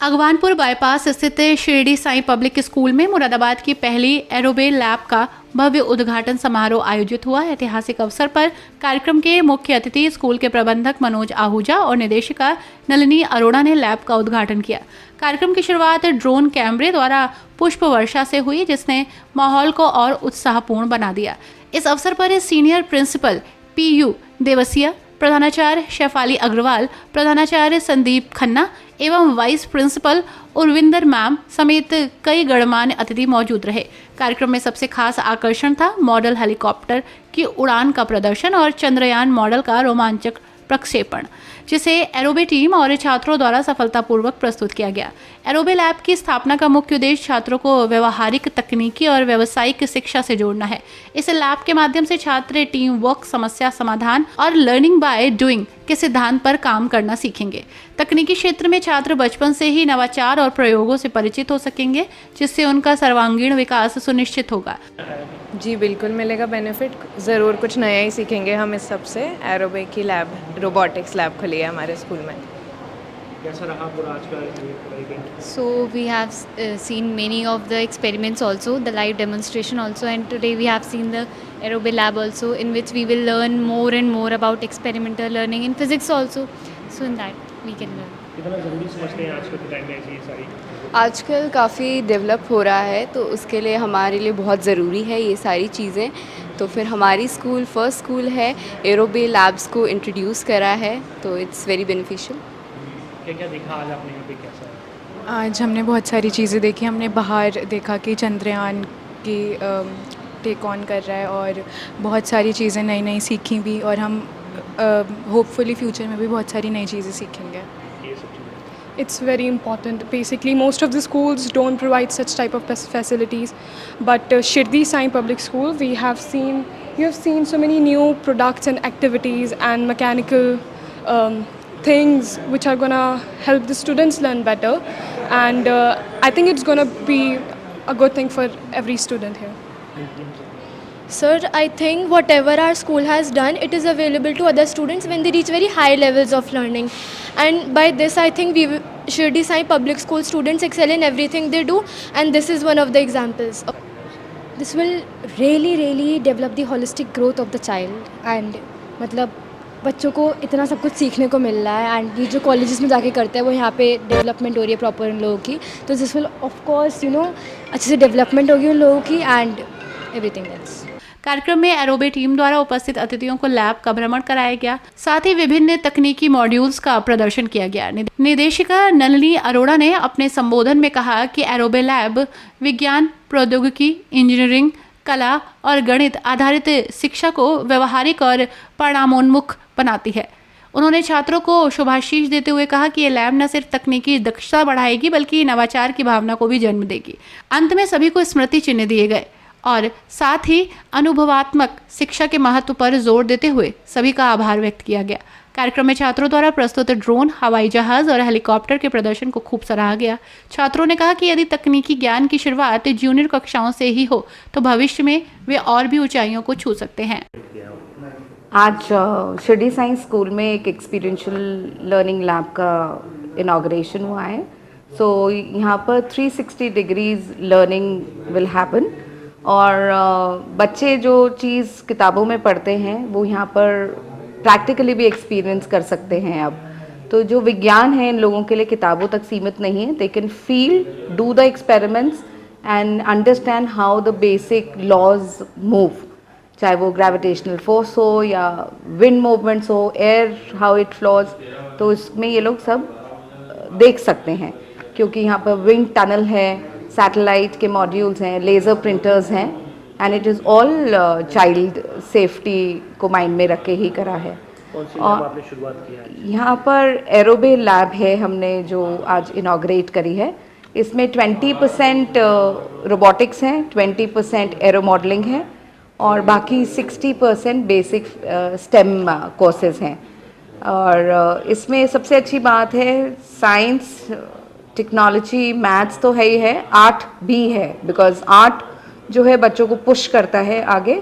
Agwanpur bypass स्थित Shirdi Sai public school में मुरादाबाद की पहली एरोबे लैब का भव्य उद्घाटन समारोह आयोजित हुआ। ऐतिहासिक अवसर पर कार्यक्रम के मुख्य अतिथि स्कूल के प्रबंधक मनोज आहूजा और निदेशिका नलिनी अरोड़ा ने लैब का उद्घाटन किया। कार्यक्रम की शुरुआत ड्रोन कैमरे द्वारा पुष्प वर्षा से हुई, जिसने माहौल को और उत्साहपूर्ण बना दिया। इस अवसर पर सीनियर प्रिंसिपल PU देवसिया, प्रधानाचार्य शेफाली अग्रवाल, प्रधानाचार्य संदीप खन्ना एवं वाइस प्रिंसिपल उर्विंदर मैम समेत कई गणमान्य अतिथि मौजूद रहे। कार्यक्रम में सबसे खास आकर्षण था मॉडल हेलीकॉप्टर की उड़ान का प्रदर्शन और चंद्रयान मॉडल का रोमांचक प्रक्षेपण, जिसे एरोबे टीम और छात्रों द्वारा सफलतापूर्वक प्रस्तुत किया गया। एरोबे लैब की स्थापना का मुख्य उद्देश्य छात्रों को व्यवहारिक, तकनीकी और व्यावसायिक शिक्षा से जोड़ना है। इस लैब के माध्यम से छात्र टीम वर्क, समस्या समाधान और लर्निंग बाय डूइंग के सिद्धांत पर काम करना सीखेंगे। तकनीकी क्षेत्र में छात्र बचपन से ही नवाचार और प्रयोगों से परिचित हो सकेंगे, जिससे उनका सर्वांगीण विकास सुनिश्चित होगा। जी बिल्कुल मिलेगा बेनिफिट, ज़रूर कुछ नया ही सीखेंगे हम इस सब से। एरोबे की लैब, रोबोटिक्स लैब खुली है हमारे स्कूल में। कैसा रहा पूरा आज का event? So we have seen many of the experiments also, the live demonstration also, and today we have seen the Aerobe lab also, in which we will learn more and more about experimental learning in physics also. So in that we can learn. कितना ज़रूरी समझते हैं आजकल के time में ऐसी सारी? आजकल काफ़ी डेवलप हो रहा है, तो उसके लिए हमारे लिए बहुत ज़रूरी है ये सारी चीज़ें। तो फिर हमारी स्कूल फर्स्ट स्कूल है, एरोबे लैब्स को इंट्रोड्यूस करा है, तो इट्स वेरी बेनिफिशियल। क्या क्या देखा आज आपने यहाँ पे, कैसा है? आज हमने बहुत सारी चीज़ें देखी। हमने बाहर देखा कि चंद्रयान की टेक ऑन कर रहा है और बहुत सारी चीज़ें नई नई सीखी भी, और हम होपफुली फ्यूचर में भी बहुत सारी नई चीज़ें सीखेंगे। ये सब चीज़ें It's very important. Basically, most of the schools don't provide such type of facilities, but Shirdi Sai Public School, you have seen so many new products and activities and mechanical things which are gonna help the students learn better, and I think it's gonna be a good thing for every student here. Sir, I think whatever our school has done, it is available to other students when they reach very high levels of learning. And by this, I think Shirdi Sai Public School students excel in everything they do, and this is one of the examples. This will really develop the holistic growth of the child, and मतलब बच्चों को इतना सब कुछ सीखने को मिल रहा है, एंड ये जो कॉलेजेस में जाके करते हैं वो यहाँ पे डेवलपमेंट हो रही है प्रॉपर उन लोगों की, तो दिस विल ऑफ कोर्स अच्छे से डेवलपमेंट होगी उन लोगों की एंड एवरीथिंग एल्स। कार्यक्रम में एरोबे टीम द्वारा उपस्थित अतिथियों को लैब का भ्रमण कराया गया, साथ ही विभिन्न तकनीकी मॉड्यूल्स का प्रदर्शन किया गया। निदेशिका नलिनी अरोड़ा ने अपने संबोधन में कहा कि एरोबे लैब विज्ञान, प्रौद्योगिकी, इंजीनियरिंग, कला और गणित आधारित शिक्षा को व्यवहारिक और परिणामोन्मुख बनाती है। उन्होंने छात्रों को शुभाशीष देते हुए कहा कि ये लैब न सिर्फ तकनीकी दक्षता बढ़ाएगी, बल्कि नवाचार की भावना को भी जन्म देगी। अंत में सभी को स्मृति चिन्ह दिए गए और साथ ही अनुभवात्मक शिक्षा के महत्व पर जोर देते हुए सभी का आभार व्यक्त किया गया। कार्यक्रम में छात्रों द्वारा प्रस्तुत ड्रोन, हवाई जहाज और हेलीकॉप्टर के प्रदर्शन को खूब सराहा गया। छात्रों ने कहा कि यदि तकनीकी ज्ञान की शुरुआत जूनियर कक्षाओं से ही हो तो भविष्य में वे और भी ऊंचाइयों को छू सकते हैं। आज शिरडी साइंस स्कूल में एक एक्सपीरियंशियल लर्निंग लैब का इनॉग्रेशन हुआ है। सो यहाँ पर 360 डिग्रीज लर्निंग विल हैपन, और बच्चे जो चीज़ किताबों में पढ़ते हैं वो यहाँ पर प्रैक्टिकली भी एक्सपीरियंस कर सकते हैं। अब तो जो विज्ञान है इन लोगों के लिए किताबों तक सीमित नहीं है, they can feel, do the experiments and understand how the basic laws move, चाहे वो ग्रेविटेशनल फोर्स हो या विंड मूवमेंट्स हो, एयर हाउ इट फ्लोज, तो इसमें ये लोग सब देख सकते हैं, क्योंकि यहाँ पर विंड टनल है, सैटेलाइट के मॉड्यूल्स हैं, लेज़र प्रिंटर्स हैं, and it is all child safety को माइंड में रख के ही करा है। और आपने शुरुआत किया है यहाँ पर एरोबे लैब है हमने जो आज इनॉग्रेट करी है। इसमें 20% रोबोटिक्स हैं, 20% एरो मॉडलिंग है और बाकी 60% बेसिक स्टेम कोर्सेज हैं। और इसमें सबसे अच्छी बात है साइंस, टेक्नोलॉजी, मैथ्स तो है ही है, आर्ट भी है, बिकॉज आर्ट जो है बच्चों को पुश करता है आगे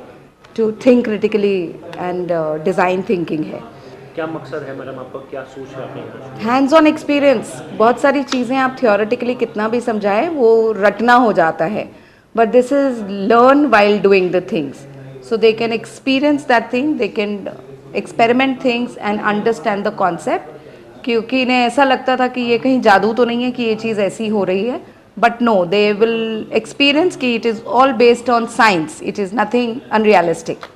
to think critically, and design thinking है। क्या मकसद है मैडम, आपका क्या सोच है अपने यहाँ से? Hands on experience. बहुत सारी चीज़ें आप थियोरेटिकली कितना भी समझाएं वो रटना हो जाता है, but this is learn while doing the things, so they can experience that thing, they can experiment things and understand the concept. क्योंकि इन्हें ऐसा लगता था कि ये कहीं जादू तो नहीं है कि ये चीज़ ऐसी हो रही है, but no, they will experience कि it is all based on science, it is nothing unrealistic.